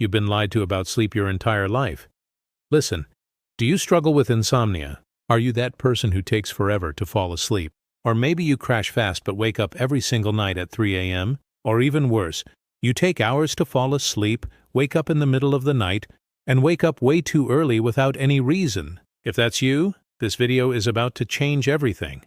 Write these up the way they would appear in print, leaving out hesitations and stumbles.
You've been lied to about sleep your entire life. Listen, do you struggle with insomnia? Are you that person who takes forever to fall asleep? Or maybe you crash fast but wake up every single night at 3 a.m.? Or even worse, you take hours to fall asleep, wake up in the middle of the night, and wake up way too early without any reason. If that's you, this video is about to change everything.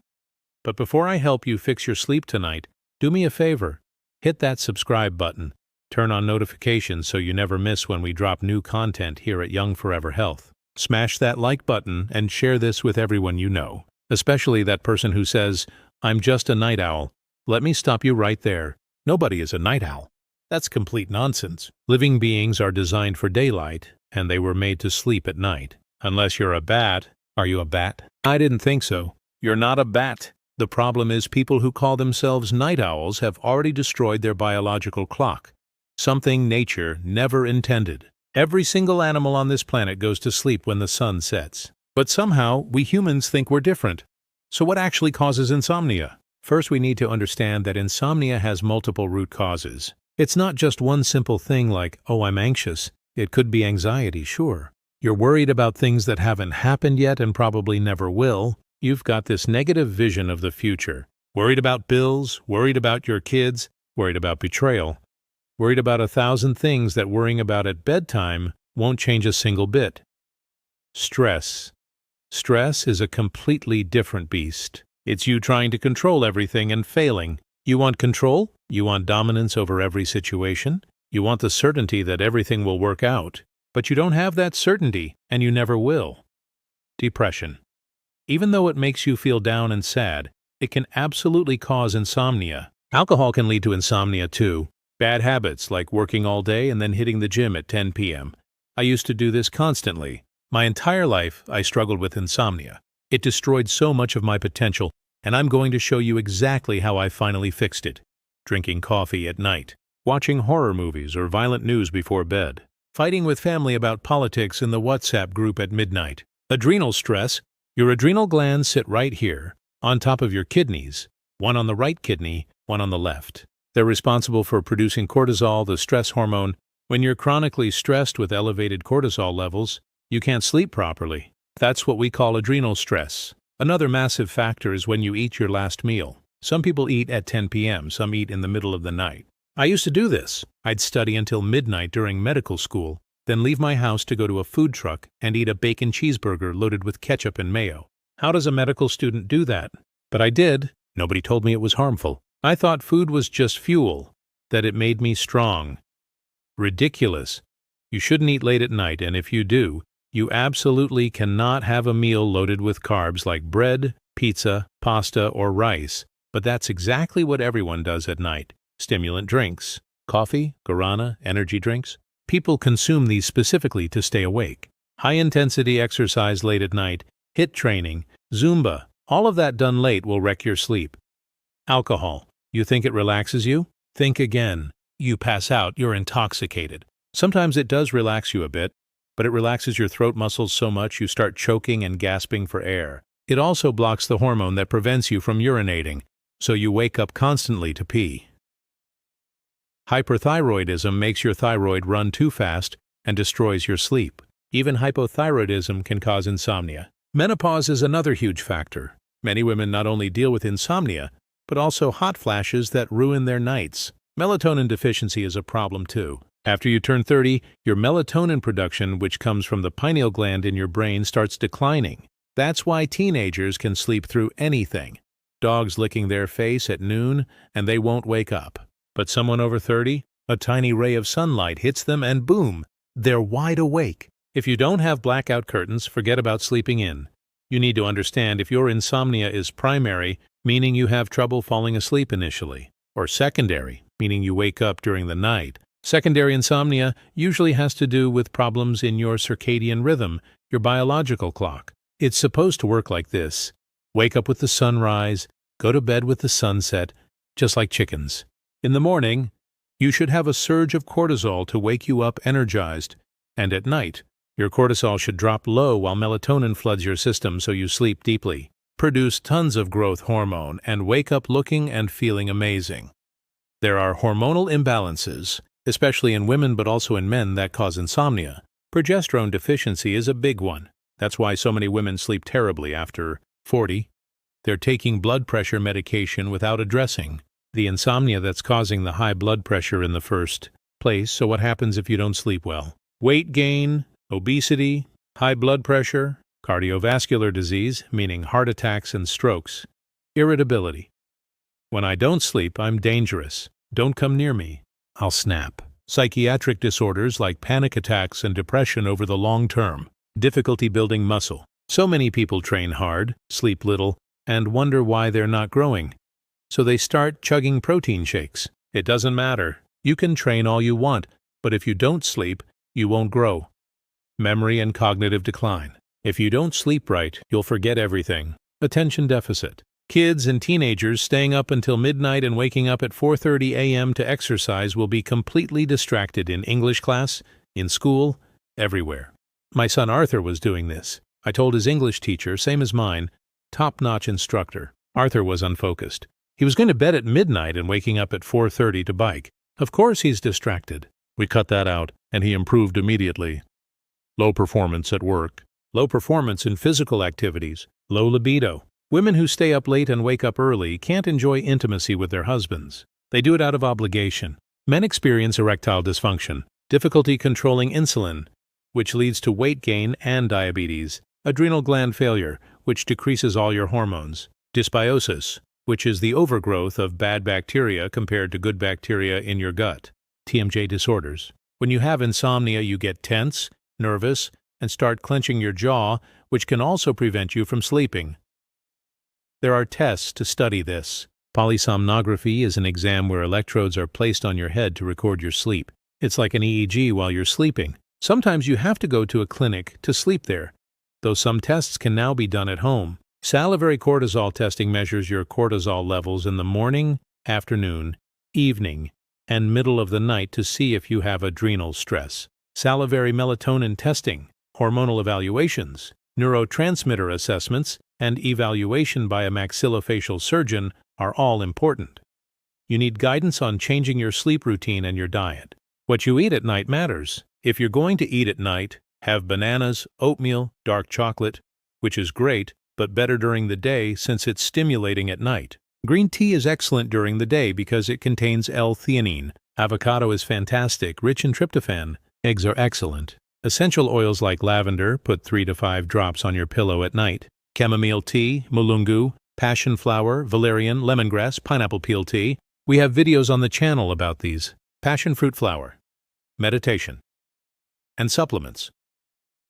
But before I help you fix your sleep tonight, do me a favor. Hit that subscribe button. Turn on notifications so you never miss when we drop new content here at Young Forever Health. Smash that like button and share this with everyone you know, especially that person who says, "I'm just a night owl." Let me stop you right there. Nobody is a night owl. That's complete nonsense. Living beings are designed for daylight, and they were made to sleep at night. Unless you're a bat. Are you a bat? I didn't think so. You're not a bat. The problem is people who call themselves night owls have already destroyed their biological clock. Something nature never intended. Every single animal on this planet goes to sleep when the sun sets. But somehow, we humans think we're different. So what actually causes insomnia? First, we need to understand that insomnia has multiple root causes. It's not just one simple thing like, "Oh, I'm anxious." It could be anxiety, sure. You're worried about things that haven't happened yet and probably never will. You've got this negative vision of the future. Worried about bills, worried about your kids, worried about betrayal. Worried about 1,000 things that worrying about at bedtime won't change a single bit. Stress. Stress is a completely different beast. It's you trying to control everything and failing. You want control? You want dominance over every situation? You want the certainty that everything will work out. But you don't have that certainty, and you never will. Depression. Even though it makes you feel down and sad, it can absolutely cause insomnia. Alcohol can lead to insomnia too. Bad habits like working all day and then hitting the gym at 10 p.m. I used to do this constantly. My entire life, I struggled with insomnia. It destroyed so much of my potential, and I'm going to show you exactly how I finally fixed it. Drinking coffee at night, watching horror movies or violent news before bed, fighting with family about politics in the WhatsApp group at midnight. Adrenal stress. Your adrenal glands sit right here, on top of your kidneys, one on the right kidney, one on the left. They're responsible for producing cortisol, the stress hormone. When you're chronically stressed with elevated cortisol levels, you can't sleep properly. That's what we call adrenal stress. Another massive factor is when you eat your last meal. Some people eat at 10 p.m., some eat in the middle of the night. I used to do this. I'd study until midnight during medical school, then leave my house to go to a food truck and eat a bacon cheeseburger loaded with ketchup and mayo. How does a medical student do that? But I did. Nobody told me it was harmful. I thought food was just fuel, that it made me strong. Ridiculous. You shouldn't eat late at night, and if you do, you absolutely cannot have a meal loaded with carbs like bread, pizza, pasta, or rice. But that's exactly what everyone does at night. Stimulant drinks, coffee, guarana, energy drinks. People consume these specifically to stay awake. High-intensity exercise late at night, HIIT training, Zumba, all of that done late will wreck your sleep. Alcohol. You think it relaxes you? Think again. You pass out, you're intoxicated. Sometimes it does relax you a bit, but it relaxes your throat muscles so much you start choking and gasping for air. It also blocks the hormone that prevents you from urinating, so you wake up constantly to pee. Hyperthyroidism makes your thyroid run too fast and destroys your sleep. Even hypothyroidism can cause insomnia. Menopause is another huge factor. Many women not only deal with insomnia, but also hot flashes that ruin their nights. Melatonin deficiency is a problem too. After you turn 30, your melatonin production, which comes from the pineal gland in your brain, starts declining. That's why teenagers can sleep through anything. Dogs licking their face at noon, and they won't wake up. But someone over 30, a tiny ray of sunlight hits them and boom, they're wide awake. If you don't have blackout curtains, forget about sleeping in. You need to understand if your insomnia is primary, meaning you have trouble falling asleep initially, or secondary, meaning you wake up during the night. Secondary insomnia usually has to do with problems in your circadian rhythm, your biological clock. It's supposed to work like this. Wake up with the sunrise, go to bed with the sunset, just like chickens. In the morning, you should have a surge of cortisol to wake you up energized, and at night, your cortisol should drop low while melatonin floods your system so you sleep deeply. Produce tons of growth hormone and wake up looking and feeling amazing. There are hormonal imbalances. especially in women but also in men that cause insomnia. Progesterone deficiency is a big one. That's why so many women sleep terribly after 40. They're taking blood pressure medication without addressing the insomnia that's causing the high blood pressure in the first place. So what happens if you don't sleep well? Weight gain, obesity, high blood pressure, cardiovascular disease, meaning heart attacks and strokes, irritability. When I don't sleep, I'm dangerous. Don't come near me. I'll snap. Psychiatric disorders like panic attacks and depression over the long term. Difficulty building muscle. So many people train hard, sleep little, and wonder why they're not growing. So they start chugging protein shakes. It doesn't matter. You can train all you want, but if you don't sleep, you won't grow. Memory and cognitive decline. If you don't sleep right, you'll forget everything. Attention deficit. Kids and teenagers staying up until midnight and waking up at 4:30 a.m. to exercise will be completely distracted in English class, in school, everywhere. My son Arthur was doing this. I told his English teacher, same as mine, top-notch instructor. Arthur was unfocused. He was going to bed at midnight and waking up at 4:30 to bike. Of course he's distracted. We cut that out, and he improved immediately. Low performance at work. Low performance in physical activities. Low libido. Women who stay up late and wake up early can't enjoy intimacy with their husbands. They do it out of obligation. Men experience erectile dysfunction, difficulty controlling insulin, which leads to weight gain and diabetes, adrenal gland failure, which decreases all your hormones, dysbiosis, which is the overgrowth of bad bacteria compared to good bacteria in your gut, TMJ disorders. When you have insomnia, you get tense, nervous, and start clenching your jaw, which can also prevent you from sleeping. There are tests to study this. Polysomnography is an exam where electrodes are placed on your head to record your sleep. It's like an EEG while you're sleeping. Sometimes you have to go to a clinic to sleep there, though some tests can now be done at home. Salivary cortisol testing measures your cortisol levels in the morning, afternoon, evening, and middle of the night to see if you have adrenal stress. Salivary melatonin testing, hormonal evaluations, neurotransmitter assessments, and evaluation by a maxillofacial surgeon are all important. You need guidance on changing your sleep routine and your diet. What you eat at night matters. If you're going to eat at night, have bananas, oatmeal, dark chocolate, which is great, but better during the day since it's stimulating at night. Green tea is excellent during the day because it contains L-theanine. Avocado is fantastic, rich in tryptophan. Eggs are excellent. Essential oils like lavender, put 3 to 5 drops on your pillow at night. Chamomile tea, mulungu, passion flower, valerian, lemongrass, pineapple peel tea. We have videos on the channel about these. Passion fruit flower. Meditation. And supplements.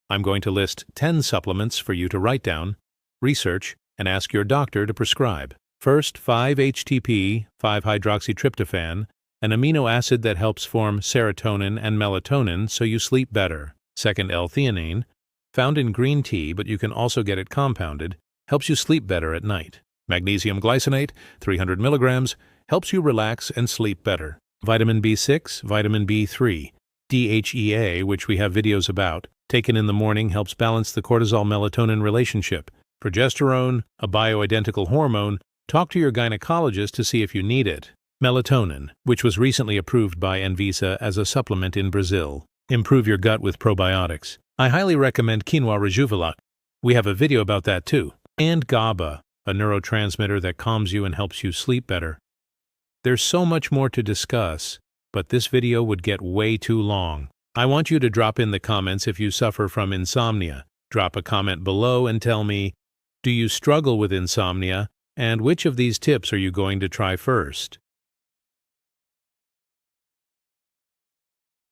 I'm going to list 10 supplements for you to write down, research, and ask your doctor to prescribe. First, 5-HTP, 5-hydroxytryptophan, an amino acid that helps form serotonin and melatonin so you sleep better. Second, L-theanine, found in green tea but you can also get it compounded, helps you sleep better at night. Magnesium glycinate, 300 milligrams, helps you relax and sleep better. Vitamin B6, vitamin B3, DHEA, which we have videos about, taken in the morning helps balance the cortisol-melatonin relationship. Progesterone, a bioidentical hormone, talk to your gynecologist to see if you need it. Melatonin, which was recently approved by Anvisa as a supplement in Brazil. Improve your gut with probiotics. I highly recommend Quinoa Rejuvelat. We have a video about that too. And GABA, a neurotransmitter that calms you and helps you sleep better. There's so much more to discuss, but this video would get way too long. I want you to drop in the comments if you suffer from insomnia. Drop a comment below and tell me, do you struggle with insomnia, and which of these tips are you going to try first?